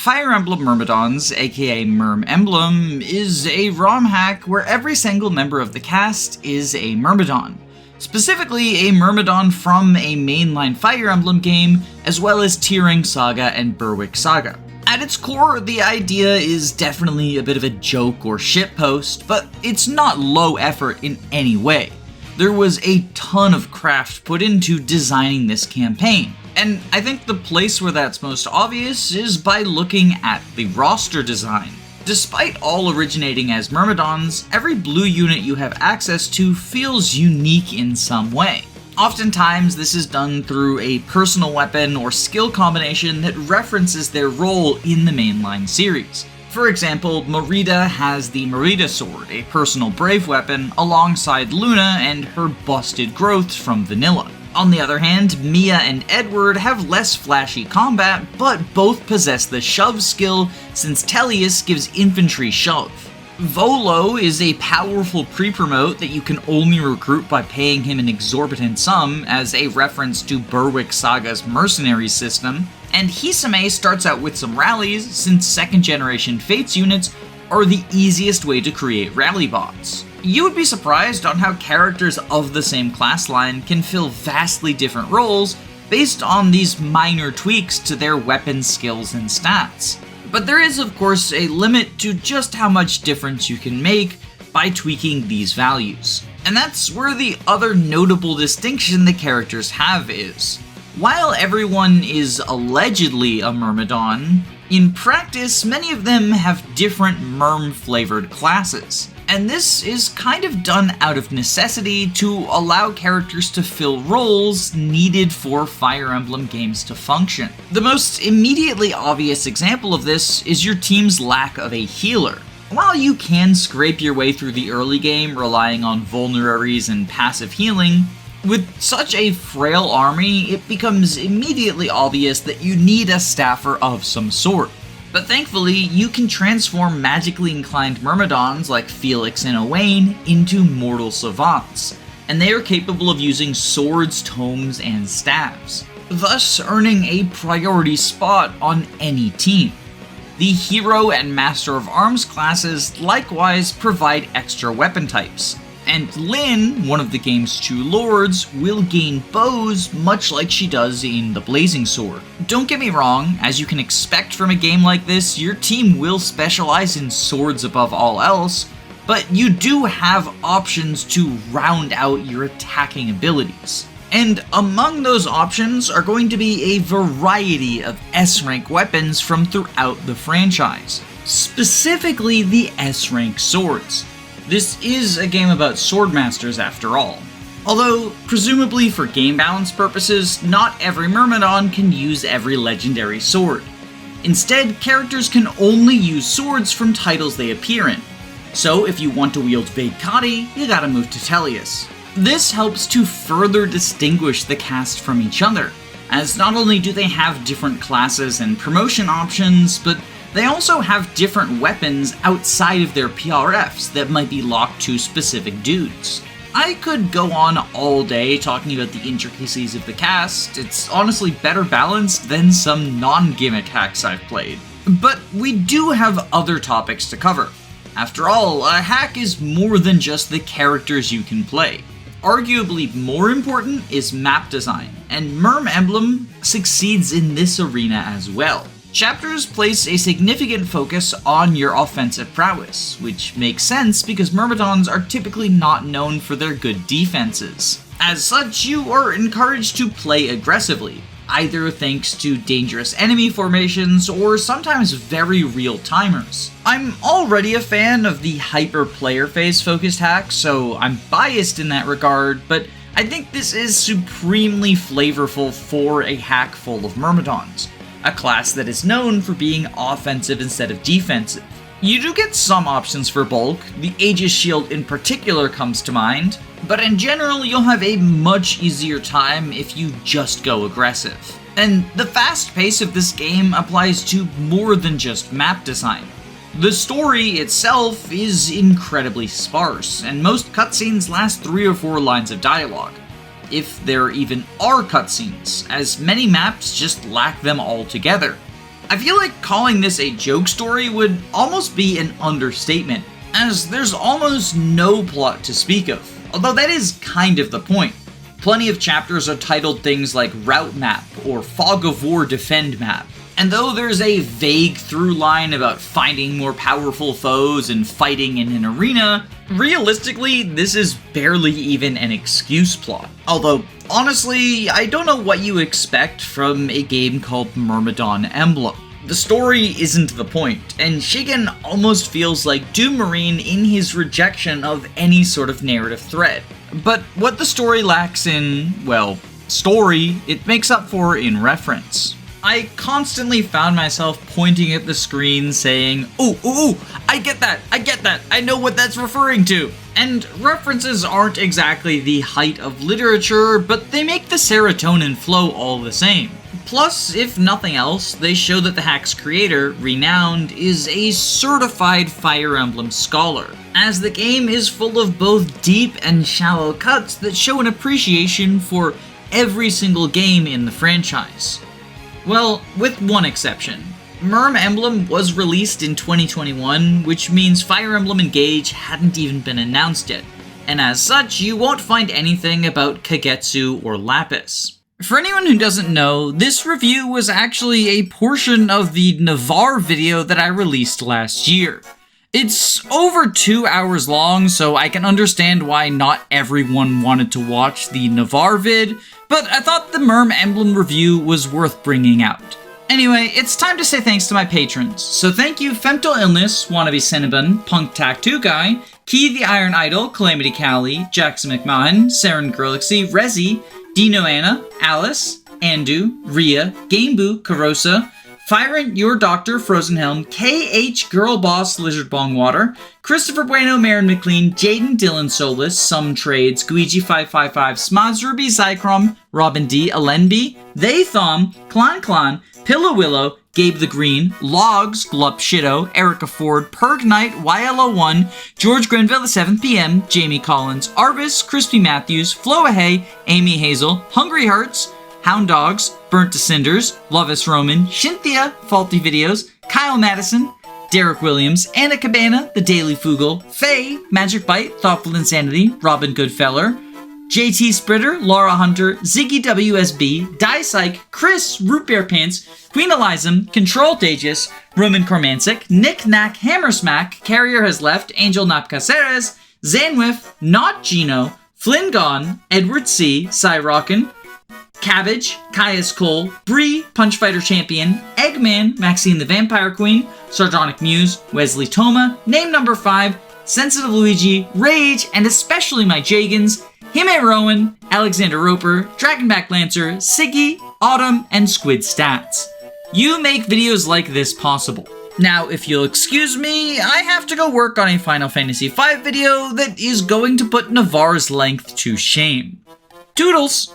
Fire Emblem Myrmidons, aka Myrm Emblem, is a ROM hack where every single member of the cast is a Myrmidon. Specifically, a Myrmidon from a mainline Fire Emblem game, as well as Tearing Saga and Berwick Saga. At its core, the idea is definitely a bit of a joke or shitpost, but it's not low effort in any way. There was a ton of craft put into designing this campaign, and I think the place where that's most obvious is by looking at the roster design. Despite all originating as Myrmidons, every blue unit you have access to feels unique in some way. Oftentimes, this is done through a personal weapon or skill combination that references their role in the mainline series. For example, Merida has the Merida Sword, a personal brave weapon, alongside Luna and her busted growths from Vanilla. On the other hand, Mia and Edward have less flashy combat, but both possess the shove skill since Tellius gives infantry shove. Volo is a powerful pre-promote that you can only recruit by paying him an exorbitant sum as a reference to Berwick Saga's mercenary system, and Hisame starts out with some rallies since second generation Fates units are the easiest way to create rally bots. You would be surprised on how characters of the same class line can fill vastly different roles based on these minor tweaks to their weapon skills and stats. But there is of course a limit to just how much difference you can make by tweaking these values. And that's where the other notable distinction the characters have is. While everyone is allegedly a Myrmidon, in practice many of them have different Myrm-flavored classes. And this is kind of done out of necessity to allow characters to fill roles needed for Fire Emblem games to function. The most immediately obvious example of this is your team's lack of a healer. While you can scrape your way through the early game relying on vulneraries and passive healing, with such a frail army, it becomes immediately obvious that you need a staffer of some sort. But thankfully, you can transform magically inclined Myrmidons like Felix and Owain into mortal savants, and they are capable of using swords, tomes, and staves, thus earning a priority spot on any team. The Hero and Master of Arms classes likewise provide extra weapon types, and Lyn, one of the game's two lords, will gain bows much like she does in the Blazing Sword. Don't get me wrong, as you can expect from a game like this, your team will specialize in swords above all else, but you do have options to round out your attacking abilities. And among those options are going to be a variety of S-rank weapons from throughout the franchise, specifically the S-rank swords. This is a game about swordmasters after all. Although, presumably for game balance purposes, not every Myrmidon can use every legendary sword. Instead, characters can only use swords from titles they appear in. So if you want to wield Vaid Kati, you gotta move to Tellius. This helps to further distinguish the cast from each other, as not only do they have different classes and promotion options, but they also have different weapons outside of their PRFs that might be locked to specific dudes. I could go on all day talking about the intricacies of the cast. It's honestly better balanced than some non-gimmick hacks I've played. But we do have other topics to cover. After all, a hack is more than just the characters you can play. Arguably more important is map design, and Myrm Emblem succeeds in this arena as well. Chapters place a significant focus on your offensive prowess, which makes sense because Myrmidons are typically not known for their good defenses. As such, you are encouraged to play aggressively, either thanks to dangerous enemy formations or sometimes very real timers. I'm already a fan of the hyper player phase focused hack, so I'm biased in that regard, but I think this is supremely flavorful for a hack full of Myrmidons, a class that is known for being offensive instead of defensive. You do get some options for bulk, the Aegis Shield in particular comes to mind, but in general you'll have a much easier time if you just go aggressive. And the fast pace of this game applies to more than just map design. The story itself is incredibly sparse, and most cutscenes last 3 or 4 lines of dialogue, if there even are cutscenes, as many maps just lack them altogether. I feel like calling this a joke story would almost be an understatement, as there's almost no plot to speak of, although that is kind of the point. Plenty of chapters are titled things like Route Map or Fog of War Defend Map, and though there's a vague through line about finding more powerful foes and fighting in an arena, realistically, this is barely even an excuse plot. Although, honestly, I don't know what you expect from a game called Myrmidon Emblem. The story isn't the point, and Shigen almost feels like Doom Marine in his rejection of any sort of narrative thread. But what the story lacks in, well, story, it makes up for in reference. I constantly found myself pointing at the screen saying, ooh, I get that, I know what that's referring to. And references aren't exactly the height of literature, but they make the serotonin flow all the same. Plus, if nothing else, they show that the hack's creator, Renowned, is a certified Fire Emblem scholar, as the game is full of both deep and shallow cuts that show an appreciation for every single game in the franchise. Well, with one exception. Myrm Emblem was released in 2021, which means Fire Emblem Engage hadn't even been announced yet, and as such, you won't find anything about Kagetsu or Lapis. For anyone who doesn't know, this review was actually a portion of the Navarre video that I released last year. It's over 2 hours long, so I can understand why not everyone wanted to watch the Navarre vid, but I thought the Myrm Emblem review was worth bringing out. Anyway, it's time to say thanks to my patrons. So thank you Femto Illness, Wannabe Cinnabon, Punk Tattoo Guy, Key the Iron Idol, Calamity Callie, Jackson McMahon, Saren Gurlixy, Rezi, Dino Anna, Alice, Andu, Ria, Gameboo, Karosa, Fyrant, Your Doctor, Frozen Helm, KH, Girl Boss, Lizard Bongwater, Christopher Bueno, Marin McLean, Jaden, Dylan Solis, Some Trades, Guiji555, Smods Ruby, Zycrom, Robin D, Alenby, They Thom, Clan, Pillow Willow, Gabe the Green, Logs, Glup Shitto, Erica Ford, Perg Knight, YLO1, George Grenville, 7pm, Jamie Collins, Arvis, Crispy Matthews, Flo Hay, Amy Hazel, Hungry Hearts, Hound Dogs, Burnt to Cinders, Lovis Roman, Shinthia, Faulty Videos, Kyle Madison, Derek Williams, Anna Cabana, The Daily Fugle, Faye, Magic Bite, Thoughtful Insanity, Robin Goodfeller, JT Spritter, Laura Hunter, Ziggy WSB, Die Psych, Chris, Root Beer Pants, Queen Elizam, Control Daegis, Roman Kormancic, Nick Knack, Hammersmack, Carrier Has Left, Angel Napcaceres, Zanwiff, Not Gino, Flynn Gone, Edward C, Cyrockin, Cabbage, Caius Cole, Bree, Punchfighter Champion, Eggman, Maxine the Vampire Queen, Sardonic Muse, Wesley Toma, Name Number 5, Sensitive Luigi, Rage, and especially my Jagans, Hime Rowan, Alexander Roper, Dragonback Lancer, Siggy, Autumn, and Squid Stats. You make videos like this possible. Now, if you'll excuse me, I have to go work on a Final Fantasy V video that is going to put Navarre's length to shame. Toodles!